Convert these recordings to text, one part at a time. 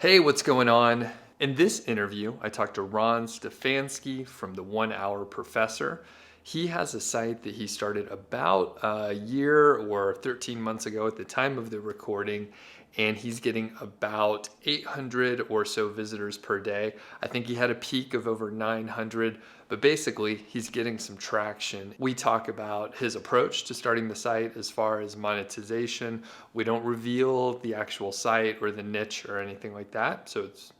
Hey, what's going on? In this interview, I talked to Ron Stefanski from the 1 Hour Professor. He has a site that he started about a year or 13 months ago at the time of the recording, and he's getting about 800 or so visitors per day. I think he had a peak of over 900, but basically he's getting some traction. We talk about his approach to starting the site as far as monetization. We don't reveal the actual site or the niche or anything like that, so it's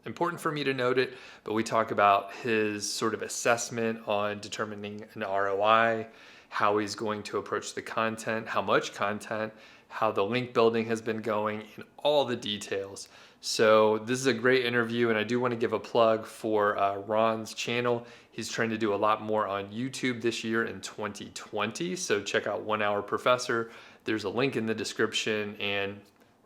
important for me to note it, but we talk about his sort of assessment on determining an ROI, how he's going to approach the content, how much content, how the link building has been going, and all the details. So this is a great interview, and I do want to give a plug for Ron's channel. He's trying to do a lot more on YouTube this year in 2020, so check out 1 Hour Professor. There's a link in the description, and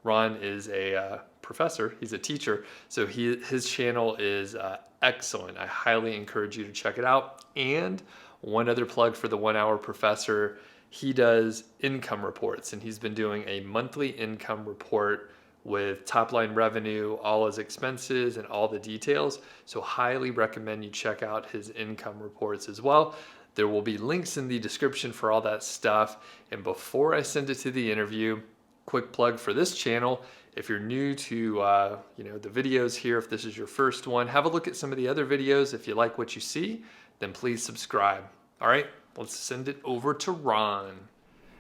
Ron is a professor, he's a teacher, so his channel is excellent. I highly encourage you to check it out. And one other plug for the 1 Hour Professor, he does income reports, and he's been doing a monthly income report with top line revenue, all his expenses, and all the details. So highly recommend you check out his income reports as well. There will be links in the description for all that stuff. And before I send it to the interview, quick plug for this channel. If you're new to the videos here, if this is your first one, have a look at some of the other videos. If you like what you see, then please subscribe. All right, let's send it over to Ron.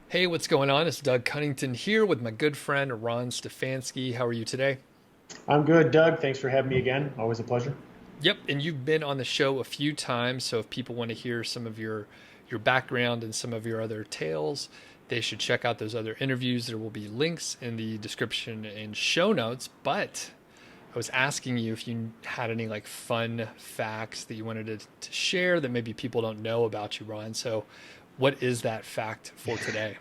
Hey, what's going on? It's Doug Cunnington here with my good friend Ron Stefanski. How are you today? I'm good, Doug. Thanks for having me again. Always a pleasure. Yep, and you've been on the show a few times, so if people want to hear some of your background and some of your other tales, they should check out those other interviews. There will be links in the description and show notes. But I was asking you if you had any like fun facts that you wanted to share that maybe people don't know about you, Ron. So what is that fact for today?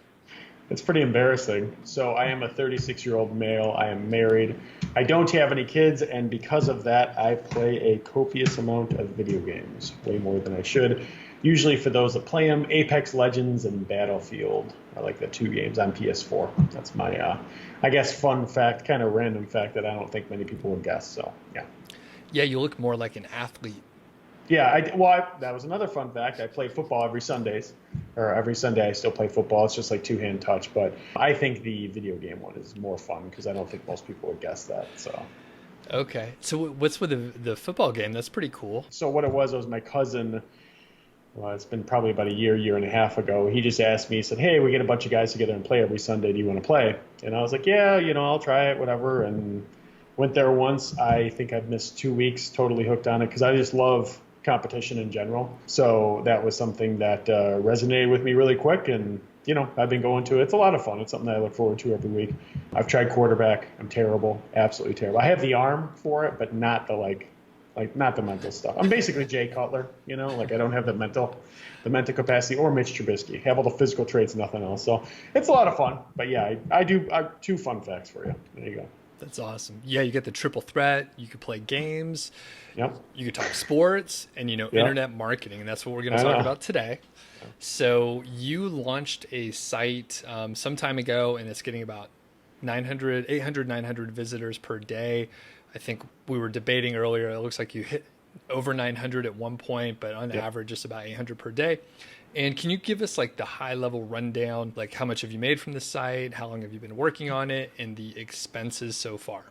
It's pretty embarrassing. So I am a 36-year-old male. I am married. I don't have any kids, and because of that, I play a copious amount of video games, way more than I should. Usually for those that play them, Apex Legends and Battlefield are like the two games on PS4. That's my, I guess, fun fact, kind of random fact that I don't think many people would guess. So, yeah. Yeah, you look more like an athlete. Yeah, that was another fun fact. I play football every Sundays, or every Sunday I still play football. It's just like two-hand touch, but I think the video game one is more fun because I don't think most people would guess that. So. Okay, so what's with the football game? That's pretty cool. So what it was my cousin. Well, it's been probably about a year and a half ago. He just asked me, he said, hey, we get a bunch of guys together and play every Sunday. Do you want to play? And I was like, yeah, I'll try it, whatever. And went there once. I think I've missed 2 weeks, totally hooked on it because I just love competition in general. So that was something that resonated with me really quick. And, I've been going to it. It's a lot of fun. It's something that I look forward to every week. I've tried quarterback. I'm terrible, absolutely terrible. I have the arm for it, but not the not the mental stuff. I'm basically Jay Cutler, I don't have the mental capacity, or Mitch Trubisky. Have all the physical traits, nothing else. So it's a lot of fun. But yeah, I do two fun facts for you. There you go. That's awesome. Yeah, you get the triple threat. You could play games. Yep. You could talk sports and, Yep. internet marketing. And that's what we're going to talk about today. Yep. So you launched a site some time ago, and it's getting about 800, 900 visitors per day. I think we were debating earlier, it looks like you hit over 900 at one point, but on average, just about 800 per day. And can you give us like the high level rundown, like how much have you made from the site? How long have you been working on it, and the expenses so far?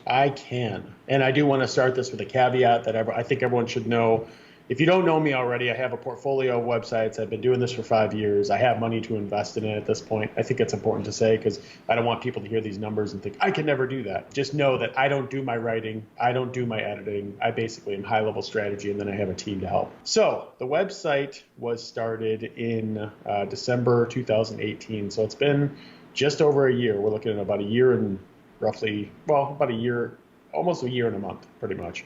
I can. And I do want to start this with a caveat that I think everyone should know. If you don't know me already, I have a portfolio of websites. I've been doing this for 5 years. I have money to invest in it at this point. I think it's important to say because I don't want people to hear these numbers and think, I can never do that. Just know that I don't do my writing. I don't do my editing. I basically am high-level strategy, and then I have a team to help. So the website was started in December 2018. So it's been just over a year. We're looking at about a year and about a year, almost a year and a month, pretty much.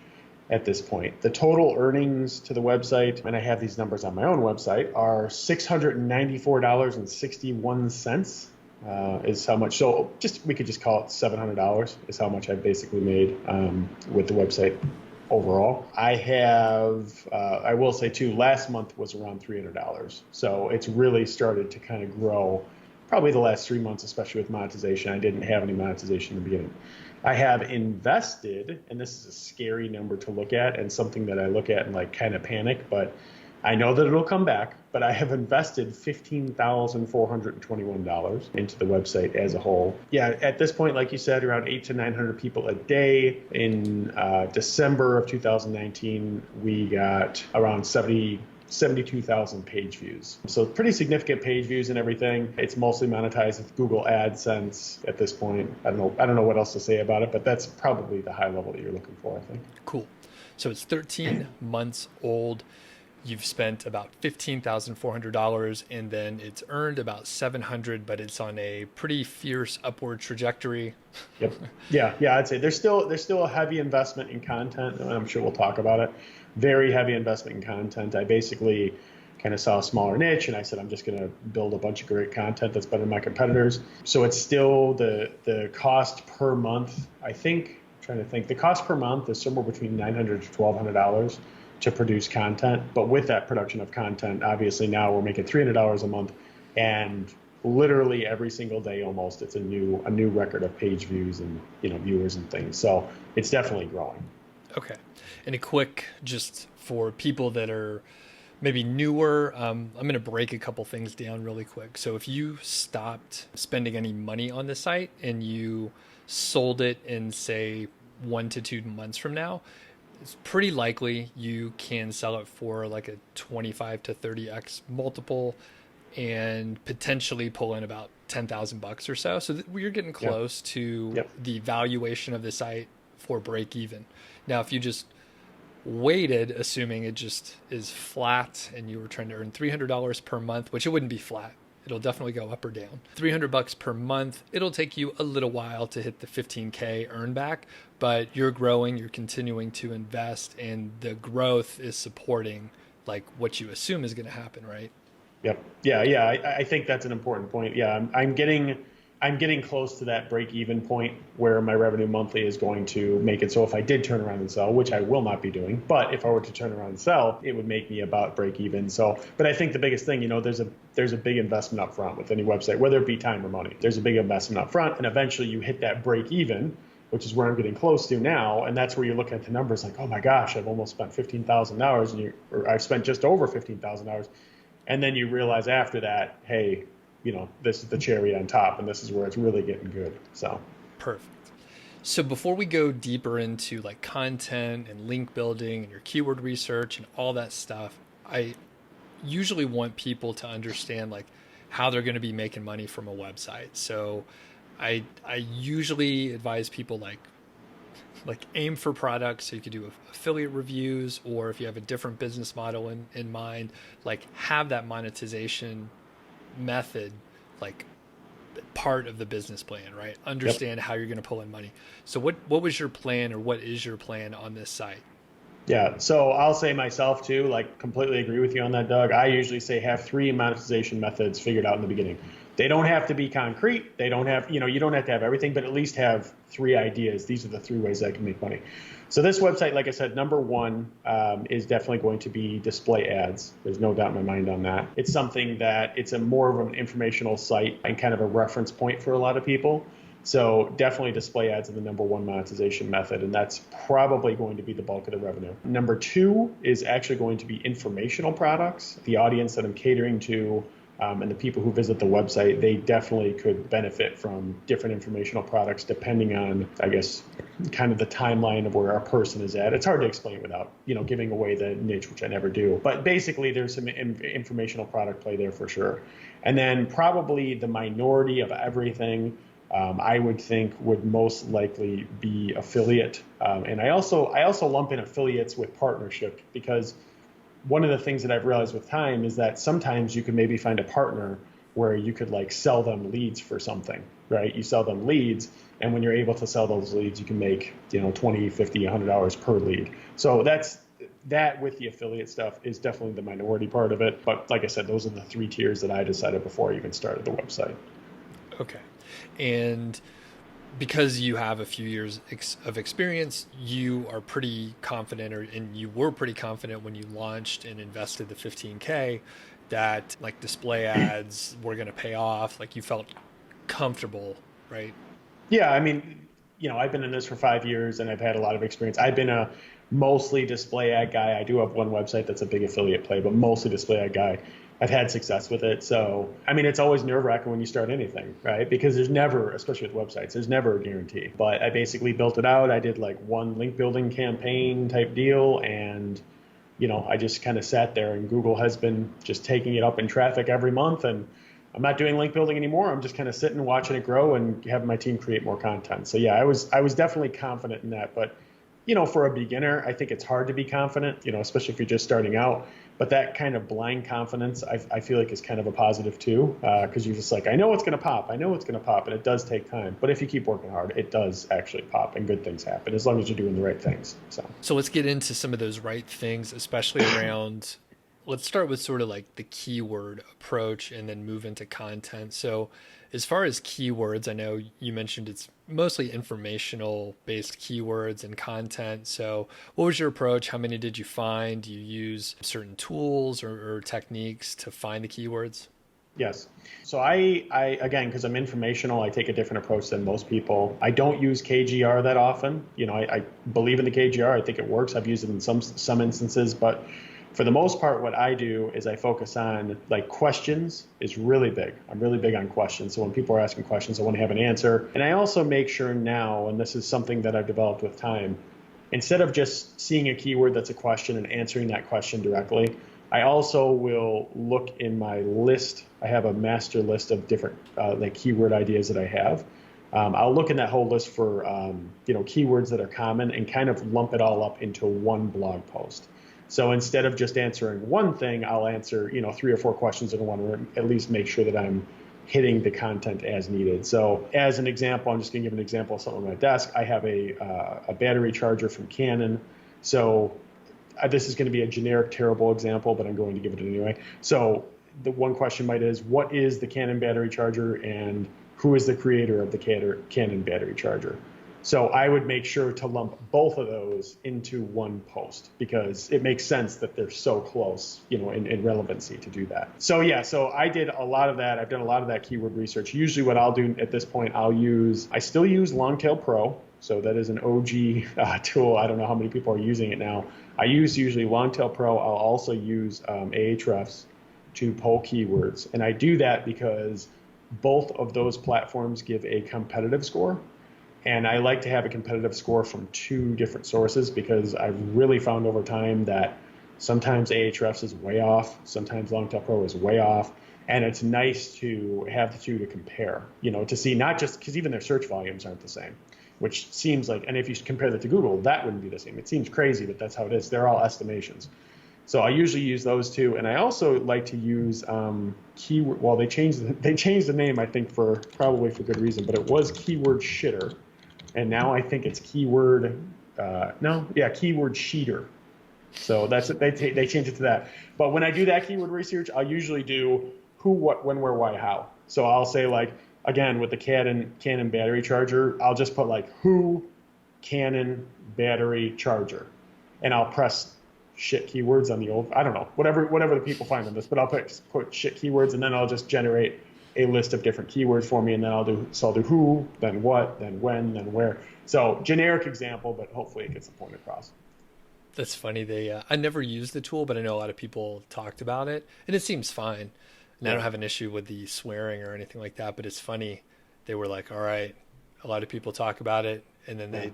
At this point, the total earnings to the website, and I have these numbers on my own website, are $694.61 is how much. So we could just call it $700 is how much I've basically made with the website overall. I will say too, last month was around $300. So it's really started to kind of grow. Probably the last 3 months, especially with monetization. I didn't have any monetization in the beginning. I have invested, and this is a scary number to look at and something that I look at and like kind of panic, but I know that it'll come back. But I have invested $15,421 into the website as a whole. Yeah, at this point, like you said, around 800 to 900 people a day. In December of 2019, we got around 72,000 page views. So pretty significant page views and everything. It's mostly monetized with Google AdSense at this point. I don't know what else to say about it, but that's probably the high level that you're looking for, I think. Cool. So it's 13 months old. You've spent about $15,400 and then it's earned about $700, but it's on a pretty fierce upward trajectory. Yep. Yeah, I'd say there's still a heavy investment in content, and I'm sure we'll talk about it. Very heavy investment in content. I basically kind of saw a smaller niche and I said, I'm just going to build a bunch of great content that's better than my competitors. So it's still the cost per month. I'm trying to think, the cost per month is somewhere between $900 to $1,200 to produce content. But with that production of content, obviously now we're making $300 a month, and literally every single day almost it's a new record of page views and viewers and things. So it's definitely growing. Okay. And a quick, just for people that are maybe newer, I'm going to break a couple things down really quick. So if you stopped spending any money on the site and you sold it in, say, 1 to 2 months from now, it's pretty likely you can sell it for like a 25 to 30x multiple and potentially pull in about $10,000 or so. So you're getting close to the valuation of the site for break even. Now, if you just waited, assuming it just is flat and you were trying to earn $300 per month, which it wouldn't be flat, it'll definitely go up or down. $300 per month, it'll take you a little while to hit the 15K earn back, but you're growing, you're continuing to invest, and the growth is supporting like what you assume is going to happen, right? Yep. Yeah. I think that's an important point. Yeah, I'm getting close to that break-even point where my revenue monthly is going to make it so if I did turn around and sell, which I will not be doing, but if I were to turn around and sell, it would make me about break-even. So, but I think the biggest thing, there's a big investment up front with any website, whether it be time or money. There's a big investment up front, and eventually you hit that break-even, which is where I'm getting close to now, and that's where you look at the numbers like, oh my gosh, I've almost spent $15,000, or I've spent just over $15,000, and then you realize after that, hey, this is the cherry on top, and this is where it's really getting good. So perfect. So before we go deeper into like content and link building and your keyword research and all that stuff, I usually want people to understand like how they're going to be making money from a website. So I usually advise people like aim for products. So you could do affiliate reviews, or if you have a different business model in mind, like have that monetization method like part of the business plan, right? Understand how you're going to pull in money. So what was your plan, or what is your plan on this site? Yeah, so I'll say myself too, like completely agree with you on that, Doug. I usually say have 3 monetization methods figured out in the beginning. They don't have to be concrete. They don't have, you don't have to have everything, but at least have 3 ideas. These are the 3 ways I can make money. So this website, like I said, number 1 is definitely going to be display ads. There's no doubt in my mind on that. It's something that it's a more of an informational site and kind of a reference point for a lot of people. So definitely display ads are the number 1 monetization method, and that's probably going to be the bulk of the revenue. Number 2 is actually going to be informational products. The audience that I'm catering to and the people who visit the website, they definitely could benefit from different informational products depending on, I guess, kind of the timeline of where our person is at. It's hard to explain without, giving away the niche, which I never do. But basically, there's some informational product play there for sure. And then probably the minority of everything I would think would most likely be affiliate. And I also lump in affiliates with partnership, because one of the things that I've realized with time is that sometimes you could maybe find a partner where you could like sell them leads for something, right? You sell them leads, and when you're able to sell those leads, you can make, $20, $50, $100 per lead. So that with the affiliate stuff is definitely the minority part of it. But like I said, those are the 3 tiers that I decided before I even started the website. Okay. And because you have a few years of experience, you are pretty confident, and you were pretty confident when you launched and invested the 15K that like display ads were going to pay off. Like you felt comfortable, right? Yeah, I mean, I've been in this for 5 years and I've had a lot of experience. I've been a mostly display ad guy. I do have one website that's a big affiliate play, but mostly display ad guy. I've had success with it. So, I mean, it's always nerve-wracking when you start anything, right? Because there's never, especially with websites, there's never a guarantee. But I basically built it out. I did like one link building campaign type deal, and I just kind of sat there, and Google has been just taking it up in traffic every month, and I'm not doing link building anymore. I'm just kind of sitting, watching it grow, and having my team create more content. So yeah, I was definitely confident in that. But for a beginner, I think it's hard to be confident, especially if you're just starting out. But that kind of blind confidence, I feel like, is kind of a positive too, because you're just like, I know it's going to pop. I know it's going to pop, and it does take time. But if you keep working hard, it does actually pop, and good things happen as long as you're doing the right things. So let's get into some of those right things, especially around. Let's start with sort of like the keyword approach and then move into content. So as far as keywords, I know you mentioned it's mostly informational based keywords and content. So what was your approach? How many did you find? Do you use certain tools or techniques to find the keywords? Yes. So I again, because I'm informational, I take a different approach than most people. I don't use KGR that often. I believe in the KGR. I think it works. I've used it in some instances, but for the most part, what I do is I focus on like questions is really big. I'm really big on questions. So when people are asking questions, I want to have an answer. And I also make sure now, and this is something that I've developed with time, instead of just seeing a keyword that's a question and answering that question directly, I also will look in my list. I have a master list of different like keyword ideas that I have. I'll look in that whole list for keywords that are common and kind of lump it all up into one blog post. So instead of just answering one thing, I'll answer 3 or 4 questions in one, or at least make sure that I'm hitting the content as needed. So as an example, I'm just going to give an example of something on my desk. I have a battery charger from Canon. So this is going to be a generic, terrible example, but I'm going to give it anyway. So the one question is, what is the Canon battery charger, and who is the creator of the Canon battery charger? So I would make sure to lump both of those into one post, because it makes sense that they're so close, in relevancy to do that. So yeah, so I did a lot of that. I've done a lot of that keyword research. Usually what I'll do at this point, I still use Longtail Pro. So that is an OG tool. I don't know how many people are using it now. I use usually Longtail Pro. I'll also use Ahrefs to pull keywords. And I do that because both of those platforms give a competitive score. And I like to have a competitive score from 2 different sources, because I've really found over time that sometimes Ahrefs is way off, sometimes Longtail Pro is way off, and it's nice to have the 2 to compare, to see, not just because even their search volumes aren't the same, which seems like, and if you compare that to Google, that wouldn't be the same. It seems crazy, but that's how it is. They're all estimations. So I usually use those 2, and I also like to use keyword. Well, they changed the name, I think, probably for good reason, but it was Keyword Shitter. And now I think it's keyword sheeter. So that's it. They changed it to that. But when I do that keyword research, I'll usually do who, what, when, where, why, how. So I'll say, like, again, with the Canon battery charger, I'll just put like who, Canon battery charger, and I'll press shit keywords on the old, I don't know, whatever the people find on this, but I'll put shit keywords, and then I'll just generate a list of different keywords for me, and then I'll do who, then what, then when, then where. So generic example, but hopefully it gets the point across. That's funny. I never used the tool, but I know a lot of people talked about it, and it seems fine. And I don't have an issue with the swearing or anything like that, but it's funny. They were like, all right, a lot of people talk about it, and then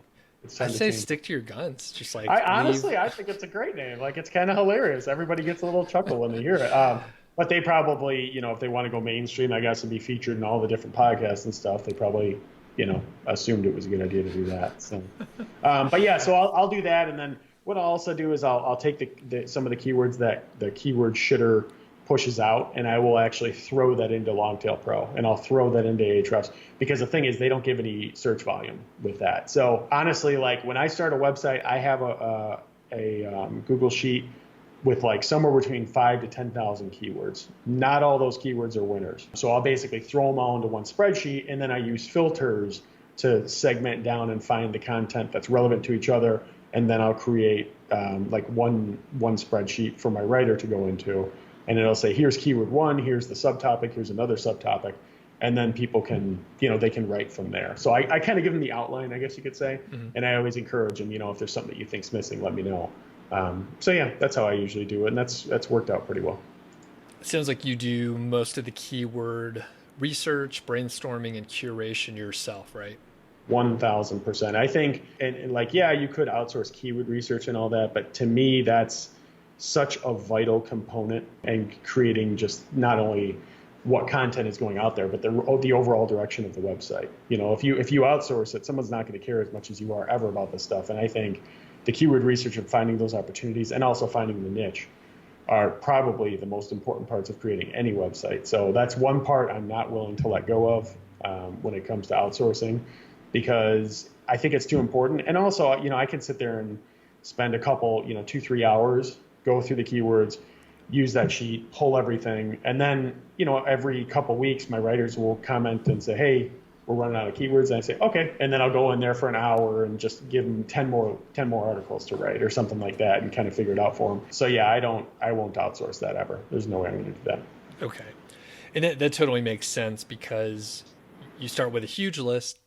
I say stick to your guns. Just like, honestly, I think it's a great name. Like, it's kind of hilarious. Everybody gets a little chuckle when they hear it. But they probably, if they want to go mainstream, I guess, and be featured in all the different podcasts and stuff, they probably, assumed it was a good idea to do that. So, but yeah, so I'll do that. And then what I'll also do is I'll take some of the keywords that the keyword shitter pushes out, and I will actually throw that into Longtail Pro, and I'll throw that into Ahrefs, because the thing is, they don't give any search volume with that. So honestly, like, when I start a website, I have a Google Sheet with like somewhere between 5,000 to 10,000 keywords. Not all those keywords are winners. So I'll basically throw them all into one spreadsheet, and then I use filters to segment down and find the content that's relevant to each other. And then I'll create like one spreadsheet for my writer to go into. And it'll say, here's keyword 1, here's the subtopic, here's another subtopic. and then people can, they can write from there. So I kind of give them the outline, I guess you could say. And I always encourage them, if there's something that you think's missing, let me know. So yeah, that's how I usually do it. And that's worked out pretty well. It sounds like you do most of the keyword research, brainstorming, and curation yourself, right? 1000%. I think, and like, yeah, you could outsource keyword research and all that, but to me, that's such a vital component in creating just not only what content is going out there, but the overall direction of the website. If you outsource it, someone's not going to care as much as you are ever about this stuff. And I think the keyword research and finding those opportunities and also finding the niche are probably the most important parts of creating any website. So that's one part I'm not willing to let go of when it comes to outsourcing, because I think it's too important. And also, I can sit there and spend a couple, 2-3 hours, go through the keywords, use that sheet, pull everything. And then, every couple weeks, my writers will comment and say, hey, we're running out of keywords. And I say, okay. And then I'll go in there for an hour and just give them 10 more articles to write or something like that and kind of figure it out for them. So yeah, I won't outsource that ever. There's no way I'm going to do that. Okay. And that totally makes sense, because you start with a huge list,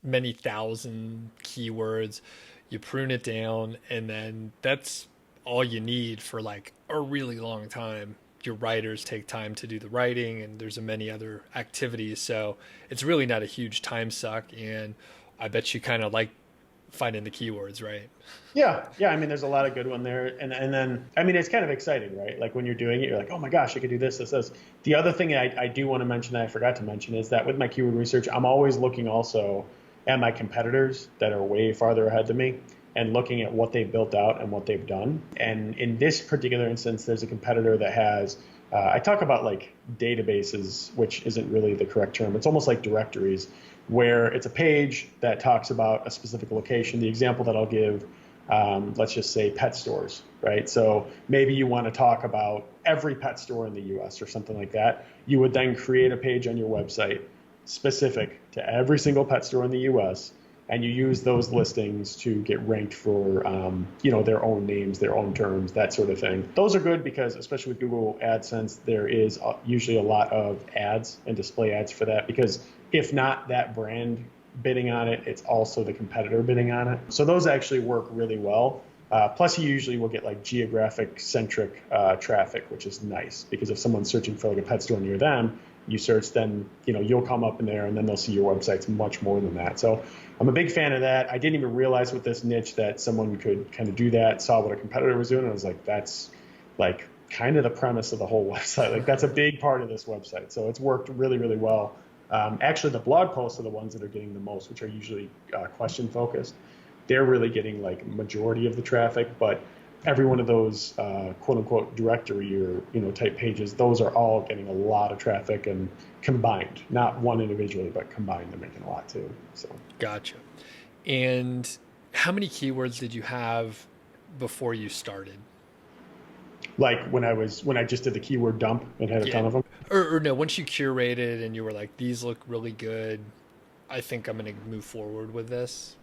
many thousand keywords, you prune it down, and then that's all you need for like a really long time. Your writers take time to do the writing, and there's many other activities. So it's really not a huge time suck. And I bet you kind of like finding the keywords, right? Yeah. I mean, there's a lot of good one there. And then, I mean, it's kind of exciting, right? Like when you're doing it, you're like, oh my gosh, I could do this. The other thing I do want to mention that I forgot to mention is that with my keyword research, I'm always looking also at my competitors that are way farther ahead than me and looking at what they've built out and what they've done. And in this particular instance, there's a competitor that has, I talk about like databases, which isn't really the correct term. It's almost like directories, where it's a page that talks about a specific location. The example that I'll give, let's just say pet stores, right? So maybe you want to talk about every pet store in the US or something like that. You would then create a page on your website specific to every single pet store in the US, and you use those listings to get ranked for, their own names, their own terms, that sort of thing. Those are good because, especially with Google AdSense, there is usually a lot of ads and display ads for that, because if not that brand bidding on it, it's also the competitor bidding on it. So those actually work really well. Plus, you usually will get like geographic centric traffic, which is nice, because if someone's searching for like a pet store near them, you search, then you'll come up in there, and then they'll see your websites much more than that. So I'm a big fan of that. I didn't even realize with this niche that someone could kind of do that, saw what a competitor was doing, and I was like, that's like kind of the premise of the whole website. Like that's a big part of this website. So it's worked really, really well. Actually, the blog posts are the ones that are getting the most, which are usually question focused. They're really getting like majority of the traffic, but every one of those quote unquote directory or type pages, those are all getting a lot of traffic, and combined, not one individually, but combined, they're making a lot too. So Gotcha. And how many keywords did you have before you started? Like when I just did the keyword dump and had a ton of them. Or no, once you curated and you were like, these look really good, I think I'm going to move forward with this.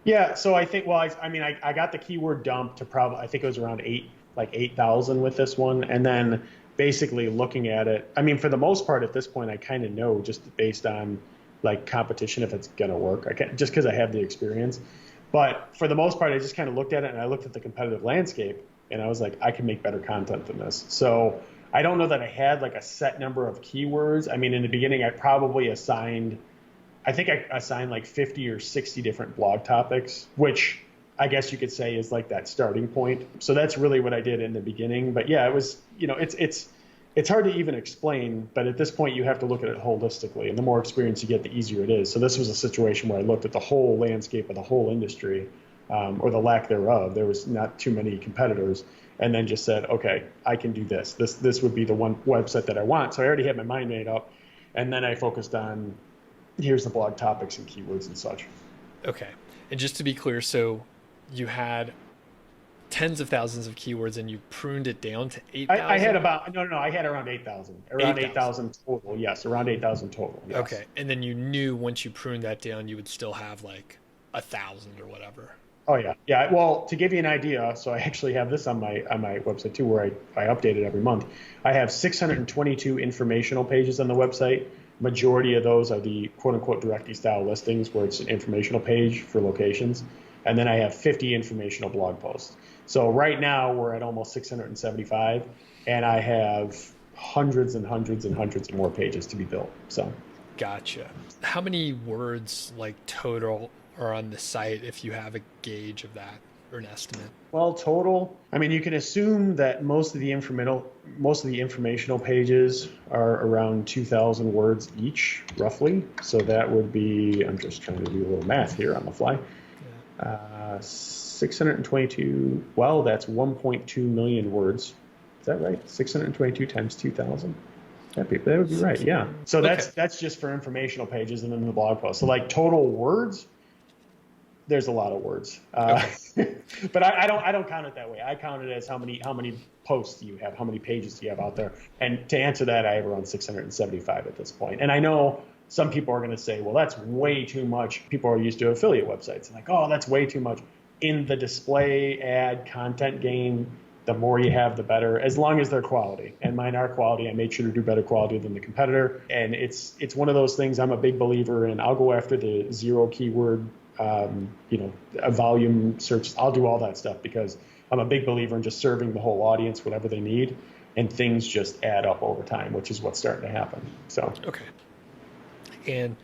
Yeah, so I think, I got the keyword dump to probably, I think it was around 8,000 with this one. And then basically looking at it, I mean, for the most part at this point, I kind of know just based on like competition if it's going to work. Just because I have the experience. But for the most part, I just kind of looked at it and I looked at the competitive landscape and I was like, I can make better content than this. So I don't know that I had like a set number of keywords. I mean, in the beginning, I assigned like 50 or 60 different blog topics, which I guess you could say is like that starting point. So that's really what I did in the beginning. But yeah, it was, it's hard to even explain, but at this point you have to look at it holistically, and the more experience you get, the easier it is. So this was a situation where I looked at the whole landscape of the whole industry, or the lack thereof. There was not too many competitors, and then just said, okay, I can do this. This would be the one website that I want. So I already had my mind made up, and then I focused on, here's the blog topics and keywords and such. Okay. And just to be clear, so you had tens of thousands of keywords and you pruned it down to 8,000? I had I had around 8,000. Around 8,000 total, yes. Around 8,000 total, yes. Okay. And then you knew once you pruned that down, you would still have like 1,000 or whatever. Oh, yeah. Yeah. Well, to give you an idea, so I actually have this on my website too, where I update it every month. I have 622 informational pages on the website Majority of those are the quote unquote directory style listings where it's an informational page for locations. And then I have 50 informational blog posts. So right now we're at almost 675 and I have hundreds and hundreds and hundreds of more pages to be built. So Gotcha. How many words like total are on the site if you have a gauge of that or an estimate? well, total, I mean, you can assume that most of the informational pages are around 2,000 words each, roughly. So that would be, I'm just trying to do a little math here on the fly. 622, well, that's 1.2 million words. Is that right? 622 times 2,000? That would be right, yeah. So that's just for informational pages and then the blog post. So like total words, there's a lot of words. But I don't count it that way. I count it as how many posts do you have, how many pages do you have out there. And to answer that, I have around 675 at this point. And I know some people are going to say, well, that's way too much. People are used to affiliate websites. And like, oh, that's way too much. In the display ad content game, the more you have, the better, as long as they're quality. And mine are quality. I made sure to do better quality than the competitor. And it's one of those things I'm a big believer in. I'll go after the zero keyword, a volume search. I'll do all that stuff because I'm a big believer in just serving the whole audience whatever they need. And things just add up over time, which is what's starting to happen. So Okay. And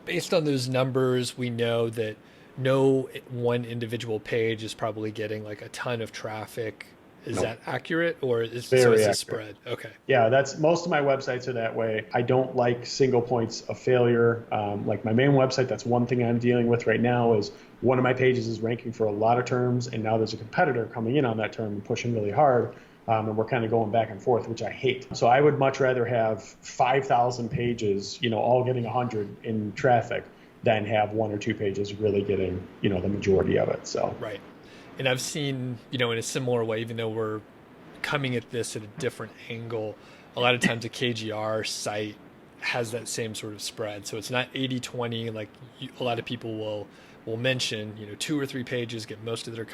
based on those numbers, we know that no one individual page is probably getting like a ton of traffic. Is that accurate, or is Very it accurate. spread? Okay. Yeah, that's most of my websites are that way. I don't like single points of failure. Like my main website, that's one thing I'm dealing with right now is one of my pages is ranking for a lot of terms, and now there's a competitor coming in on that term and pushing really hard. And we're kind of going back and forth, which I hate. So I would much rather have 5,000 pages, all getting 100 in traffic than have one or two pages really getting, the majority of it. So Right. And I've seen, in a similar way, even though we're coming at this at a different angle, a lot of times a KGR site has that same sort of spread. So it's not 80-20 like a lot of people will mention, 2 or 3 pages get most of their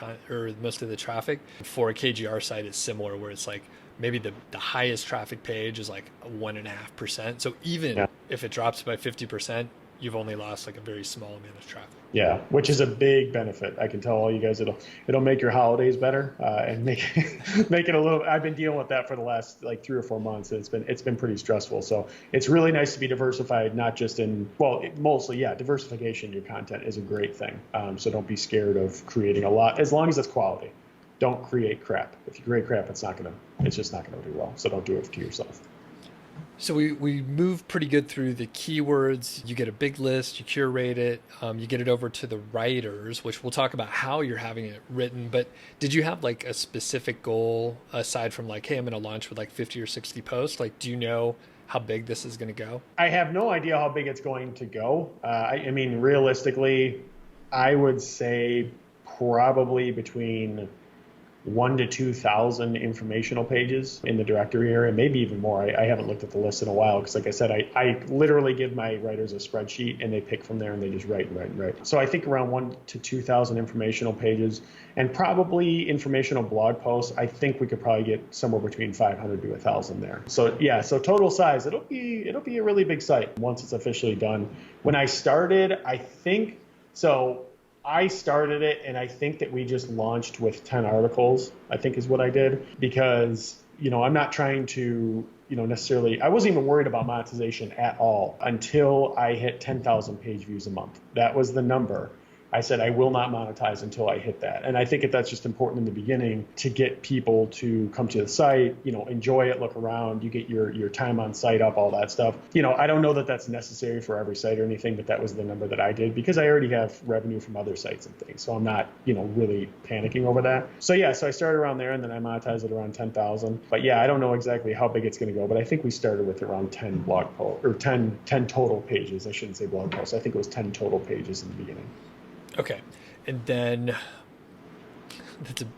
most of the traffic. For a KGR site, it's similar where it's like maybe the highest traffic page is like 1.5%. So even if it drops by 50%, you've only lost like a very small amount of traffic. Yeah, which is a big benefit. I can tell all you guys it'll make your holidays better and make it a little. I've been dealing with that for the last like 3 or 4 months. It's been pretty stressful. So it's really nice to be diversified, not just mostly diversification in your content is a great thing. So don't be scared of creating a lot as long as it's quality. Don't create crap. If you create crap, it's just not gonna do well. So don't do it to yourself. So we move pretty good through the keywords. You get a big list, you curate it, you get it over to the writers, which we'll talk about how you're having it written. But did you have like a specific goal aside from like, hey, I'm going to launch with like 50 or 60 posts? Like, do you know how big this is going to go? I have no idea how big it's going to go. I mean, realistically, I would say probably between 1,000 to 2,000 informational pages in the directory area, maybe even more. I haven't looked at the list in a while because, like I said, I literally give my writers a spreadsheet and they pick from there and they just write and write and write. So I think around 1,000 to 2,000 informational pages and probably informational blog posts. I think we could probably get somewhere between 500 to 1,000 there. So yeah, so total size, it'll be a really big site once it's officially done. When I started, I started it, and I think that we just launched with 10 articles, I think is what I did, because, I'm not trying to, necessarily, I wasn't even worried about monetization at all until I hit 10,000 page views a month. That was the number. I said, I will not monetize until I hit that. And I think that's just important in the beginning to get people to come to the site, enjoy it, look around, you get your time on site up, all that stuff. I don't know that that's necessary for every site or anything, but that was the number that I did because I already have revenue from other sites and things. So I'm not, really panicking over that. So I started around there and then I monetized it around 10,000. But yeah, I don't know exactly how big it's going to go, but I think we started with around 10 blog posts or 10 total pages. I shouldn't say blog posts. I think it was 10 total pages in the beginning. Okay. And then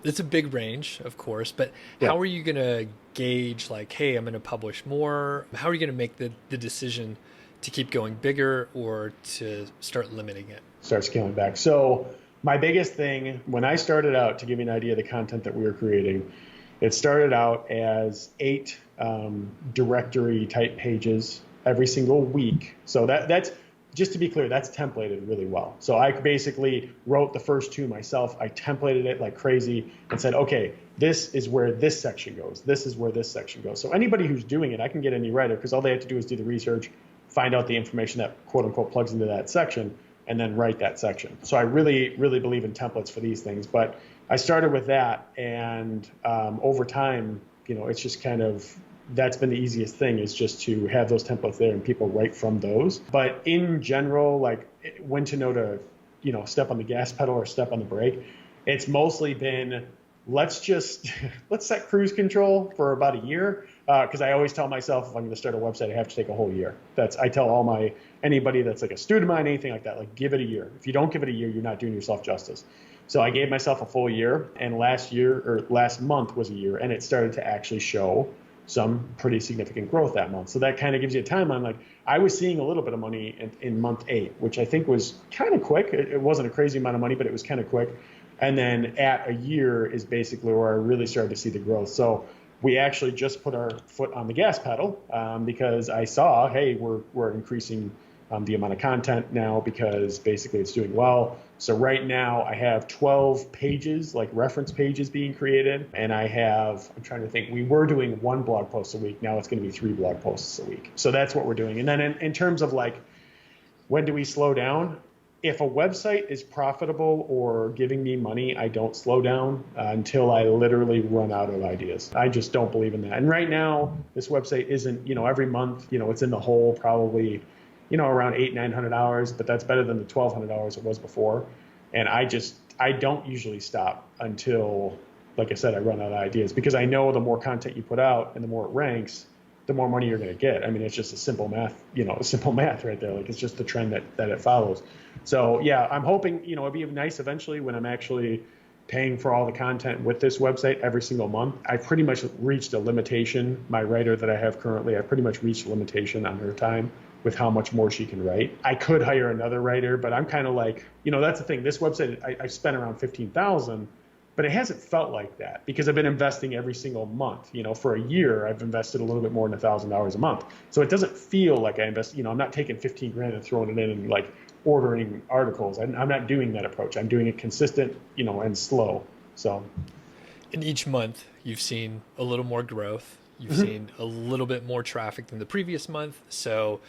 it's a big range, of course, but how are you going to gauge like, hey, I'm going to publish more? How are you going to make the decision to keep going bigger or to start limiting it? Start scaling back. So my biggest thing when I started out, to give you an idea of the content that we were creating, it started out as 8 directory type pages every single week. So that's, just to be clear, that's templated really well. So I basically wrote the first 2 myself. I templated it like crazy and said, okay, this is where this section goes. This is where this section goes. So anybody who's doing it, I can get any writer, because all they have to do is do the research, find out the information that quote unquote plugs into that section, and then write that section. So I really, really believe in templates for these things. But I started with that, and over time, it's just kind of, that's been the easiest thing, is just to have those templates there and people write from those. But in general, like when to know to, step on the gas pedal or step on the brake, it's mostly been, let's set cruise control for about a year. Because I always tell myself, if I'm going to start a website, I have to take a whole year. I tell anybody that's like a student of mine, anything like that, like give it a year. If you don't give it a year, you're not doing yourself justice. So I gave myself a full year, and last month was a year, and it started to actually show some pretty significant growth that month. So that kind of gives you a timeline. Like I was seeing a little bit of money in month 8, which I think was kind of quick. It wasn't a crazy amount of money, but it was kind of quick. And then at a year is basically where I really started to see the growth. So we actually just put our foot on the gas pedal because I saw, hey, we're increasing the amount of content now, because basically it's doing well. So right now I have 12 pages, like reference pages being created. And I'm trying to think, we were doing 1 blog post a week. Now it's going to be 3 blog posts a week. So that's what we're doing. And then in terms of like, when do we slow down? If a website is profitable or giving me money, I don't slow down until I literally run out of ideas. I just don't believe in that. And right now, this website isn't, every month, it's in the hole probably, around $800-900, but that's better than the $1,200 it was before. And I don't usually stop until, like I said, I run out of ideas, because I know the more content you put out and the more it ranks, the more money you're going to get. I mean, it's just a simple math right there. Like it's just the trend that it follows. So yeah, I'm hoping, it'd be nice eventually when I'm actually paying for all the content with this website every single month. I've pretty much reached a limitation. My writer that I have currently, I've pretty much reached a limitation on her time with how much more she can write. I could hire another writer, but I'm kind of like, that's the thing. This website, I spent around $15,000, but it hasn't felt like that because I've been investing every single month. For a year, I've invested a little bit more than $1,000 a month. So it doesn't feel like I invest, I'm not taking 15 grand and throwing it in and like ordering articles. I'm not doing that approach. I'm doing it consistent, and slow. So in each month, you've seen a little more growth. You've seen a little bit more traffic than the previous month. So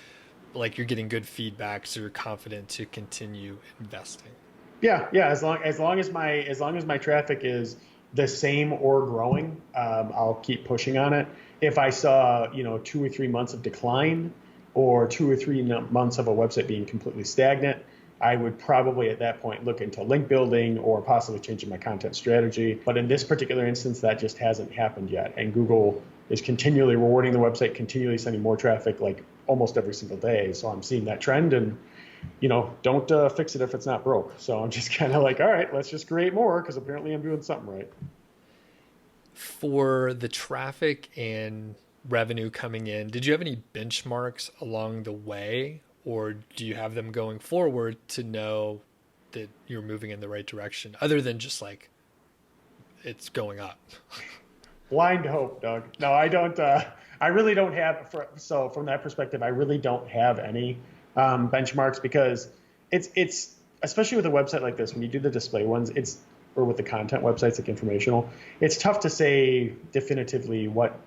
like you're getting good feedback, so you're confident to continue investing. Yeah. As long as my traffic is the same or growing, I'll keep pushing on it. If I saw 2 or 3 months of decline, or 2 or 3 months of a website being completely stagnant, I would probably at that point look into link building or possibly changing my content strategy. But in this particular instance, that just hasn't happened yet. And Google is continually rewarding the website, continually sending more traffic, like almost every single day. So I'm seeing that trend, and don't fix it if it's not broke. So I'm just kind of like, all right, let's just create more, because apparently I'm doing something right. For the traffic and revenue coming in, did you have any benchmarks along the way, or do you have them going forward to know that you're moving in the right direction, other than just like it's going up? Blind hope, Doug. No, I don't. I really don't have. So from that perspective, I really don't have any benchmarks, because it's especially with a website like this, when you do the display ones, or with the content websites like informational, it's tough to say definitively what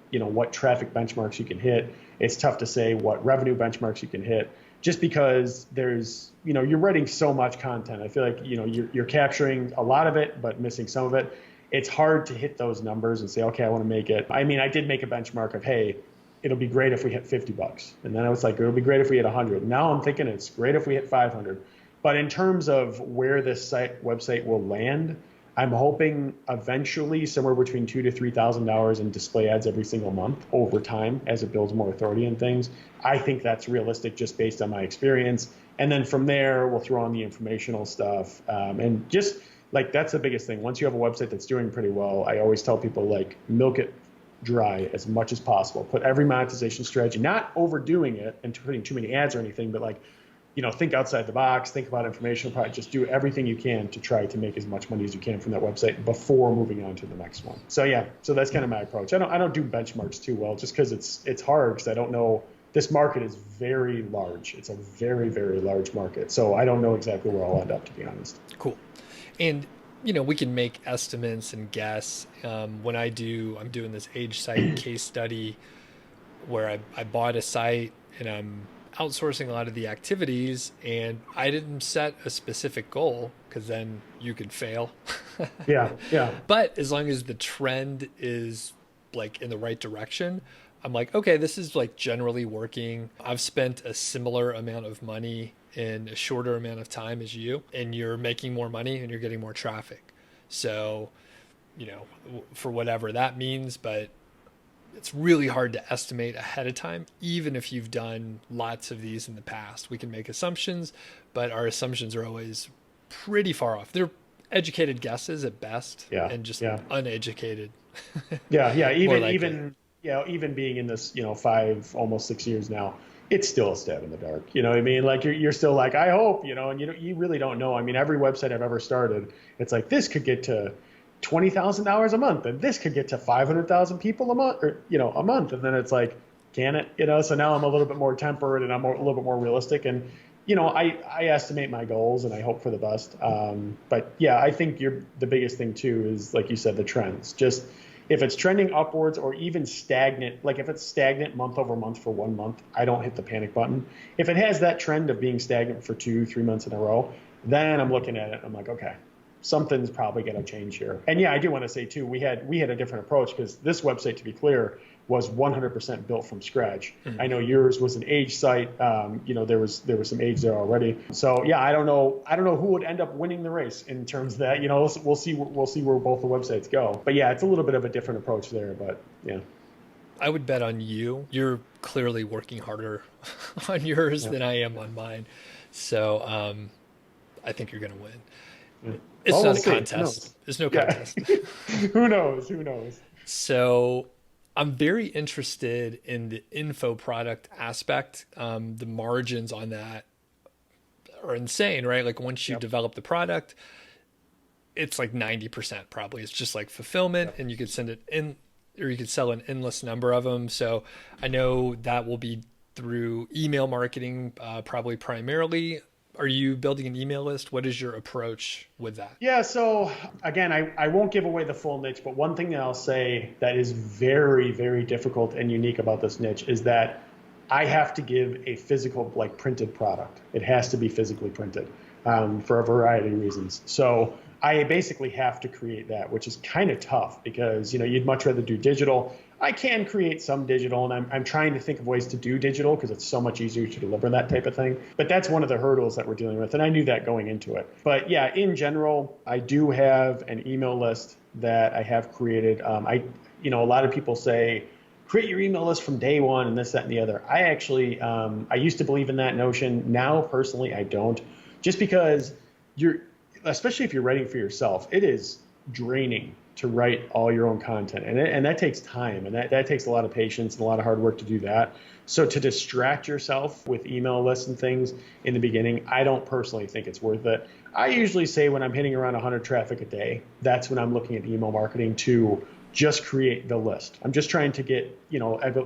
traffic benchmarks you can hit. It's tough to say what revenue benchmarks you can hit, just because there's, you're writing so much content. I feel like, you're capturing a lot of it, but missing some of it. It's hard to hit those numbers and say, okay, I want to make it. I mean, I did make a benchmark of, hey, it'll be great if we hit $50. And then I was like, it'll be great if we hit 100. Now I'm thinking it's great if we hit 500. But in terms of where this website will land, I'm hoping eventually somewhere between $2,000 to $3,000 in display ads every single month over time as it builds more authority and things. I think that's realistic just based on my experience. And then from there, we'll throw on the informational stuff. And just like, that's the biggest thing. Once you have a website that's doing pretty well, I always tell people, like, milk it dry as much as possible. Put every monetization strategy, not overdoing it and putting too many ads or anything, but like, think outside the box, think about informational product, just do everything you can to try to make as much money as you can from that website before moving on to the next one. So yeah, so that's kind of my approach. I don't do benchmarks too well, just because it's hard, because I don't know this market is very large. It's a very, very large market. So I don't know exactly where I'll end up, to be honest. Cool. And we can make estimates and guess. I'm doing this age site case study where I bought a site and I'm outsourcing a lot of the activities, and I didn't set a specific goal because then you could fail. Yeah. But as long as the trend is like in the right direction, I'm like, okay, this is like generally working. I've spent a similar amount of money in a shorter amount of time as you, and you're making more money and you're getting more traffic. So, for whatever that means, but it's really hard to estimate ahead of time, even if you've done lots of these in the past. We can make assumptions, but our assumptions are always pretty far off. They're educated guesses at best, and just uneducated. Even being in this, 5, almost 6 years now, it's still a stab in the dark. You know what I mean? Like you're still like, I hope, and you really don't know. I mean, every website I've ever started, it's like, this could get to $20,000 a month, and this could get to 500,000 people a month, or a month, and then it's like, can it? So now I'm a little bit more tempered and I'm a little bit more realistic, and I estimate my goals and I hope for the best. But yeah, I think the biggest thing too is, like you said, the trends. Just if it's trending upwards or even stagnant, like if it's stagnant month over month for 1 month, I don't hit the panic button. If it has that trend of being stagnant for 2-3 months in a row, then I'm looking at it. I'm like, okay, something's probably going to change here. And yeah, I do want to say too, we had a different approach, because this website, to be clear, was 100% built from scratch. Mm-hmm. I know yours was an age site. There was some age there already. So yeah, I don't know who would end up winning the race in terms of that. We'll see where both the websites go. But yeah, it's a little bit of a different approach there. But yeah, I would bet on you. You're clearly working harder on yours than I am on mine. So I think you're going to win. Yeah. It's not a contest. There's no contest. Who knows? So I'm very interested in the info product aspect. The margins on that are insane, right? Like once you develop the product, it's like 90% probably. It's just like fulfillment, and you could send it in, or you could sell an endless number of them. So I know that will be through email marketing, probably primarily. Are you building an email list? What is your approach with that? Yeah, so again, I won't give away the full niche, but one thing that I'll say that is very, very difficult and unique about this niche is that I have to give a physical, like printed product. It has to be physically printed for a variety of reasons. So I basically have to create that, which is kind of tough because, you'd much rather do digital. I can create some digital, and I'm trying to think of ways to do digital because it's so much easier to deliver that type of thing. But that's one of the hurdles that we're dealing with, and I knew that going into it. But yeah, in general, I do have an email list that I have created. A lot of people say, create your email list from day one and this, that, and the other. I actually, I used to believe in that notion. Now, personally, I don't. Just because especially if you're writing for yourself, it is draining to write all your own content. And that takes time, and that takes a lot of patience and a lot of hard work to do that. So to distract yourself with email lists and things in the beginning, I don't personally think it's worth it. I usually say when I'm hitting around 100 traffic a day, that's when I'm looking at email marketing to just create the list. I'm just trying to get,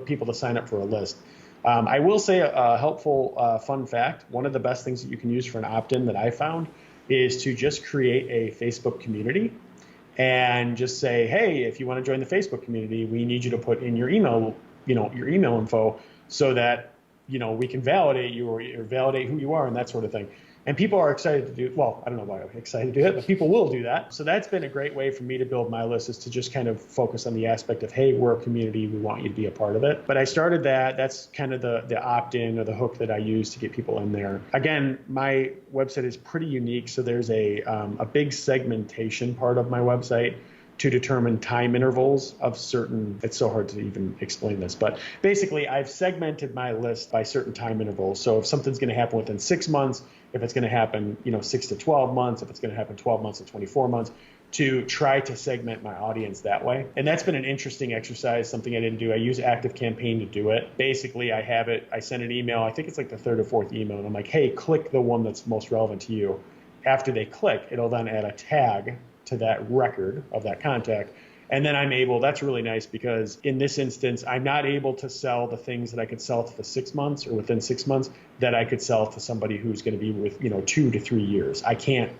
people to sign up for a list. I will say a helpful fun fact. One of the best things that you can use for an opt-in that I found is to just create a Facebook community and just say, hey, if you want to join the Facebook community, we need you to put in your email, your email info so that, we can validate you or validate who you are and that sort of thing. And people are excited to do, well, I don't know why I'm excited to do it, but people will do that. So that's been a great way for me to build my list, is to just kind of focus on the aspect of, hey, we're a community, we want you to be a part of it. But I started that. That's kind of the opt-in or the hook that I use to get people in there. Again, my website is pretty unique. So there's a big segmentation part of my website to determine time intervals of certain, it's so hard to even explain this, but basically I've segmented my list by certain time intervals. So if something's going to happen within 6 months, if it's going to happen, 6 to 12 months, if it's going to happen 12 months to 24 months, to try to segment my audience that way. And that's been an interesting exercise, something I didn't do. I use ActiveCampaign to do it. Basically, I send an email, I think it's like the third or fourth email, and I'm like, hey, click the one that's most relevant to you. After they click, it'll then add a tag to that record of that contact. And then that's really nice because in this instance, I'm not able to sell the things that I could sell to the 6 months or within 6 months that I could sell to somebody who's going to be with, 2 to 3 years. I can't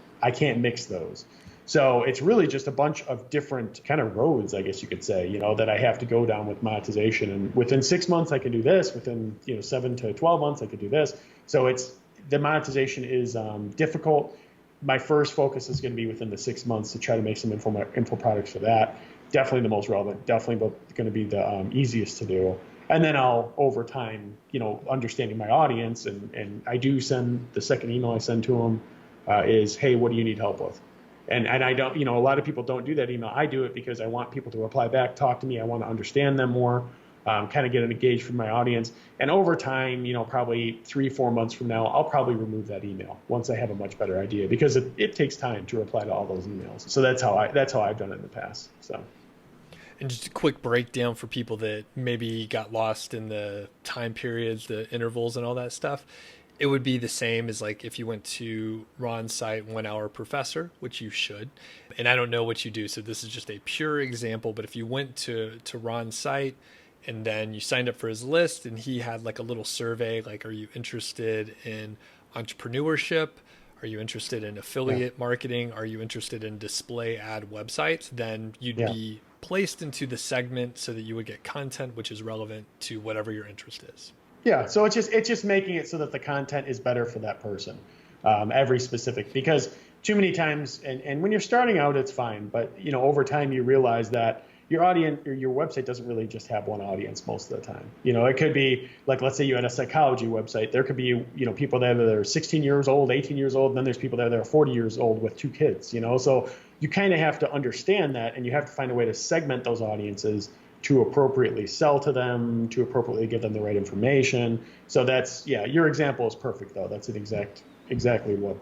mix those. So it's really just a bunch of different kind of roads, I guess you could say, that I have to go down with monetization. And within 6 months, I can do this. Within 7 to 12 months, I could do this. So the monetization is difficult. My first focus is going to be within the 6 months to try to make some info products for that. Definitely the most relevant. Definitely going to be the easiest to do. And then I'll, over time, understanding my audience, and I do send the second email I send to them is, hey, what do you need help with? And I don't, a lot of people don't do that email. I do it because I want people to reply back, talk to me. I want to understand them more, kind of get engaged from my audience. And over time, probably 3-4 months from now, I'll probably remove that email once I have a much better idea, because it takes time to reply to all those emails. So that's how I've done it in the past. So. And just a quick breakdown for people that maybe got lost in the time periods, the intervals and all that stuff. It would be the same as like if you went to Ron's site, 1 Hour Professor, which you should. And I don't know what you do, so this is just a pure example. But if you went to Ron's site and then you signed up for his list and he had like a little survey, like, are you interested in entrepreneurship? Are you interested in affiliate marketing? Are you interested in display ad websites? Then you'd be placed into the segment so that you would get content which is relevant to whatever your interest is. Yeah, so it's just making it so that the content is better for that person, every specific, because too many times, and when you're starting out, it's fine, but over time you realize that your audience or your website doesn't really just have one audience most of the time. It could be like, let's say you had a psychology website. There could be, people there that are 16 years old, 18 years old, and then there's people there that are 40 years old with 2 kids, So you kind of have to understand that, and you have to find a way to segment those audiences to appropriately sell to them, to appropriately give them the right information. So that's, your example is perfect though. That's exactly what,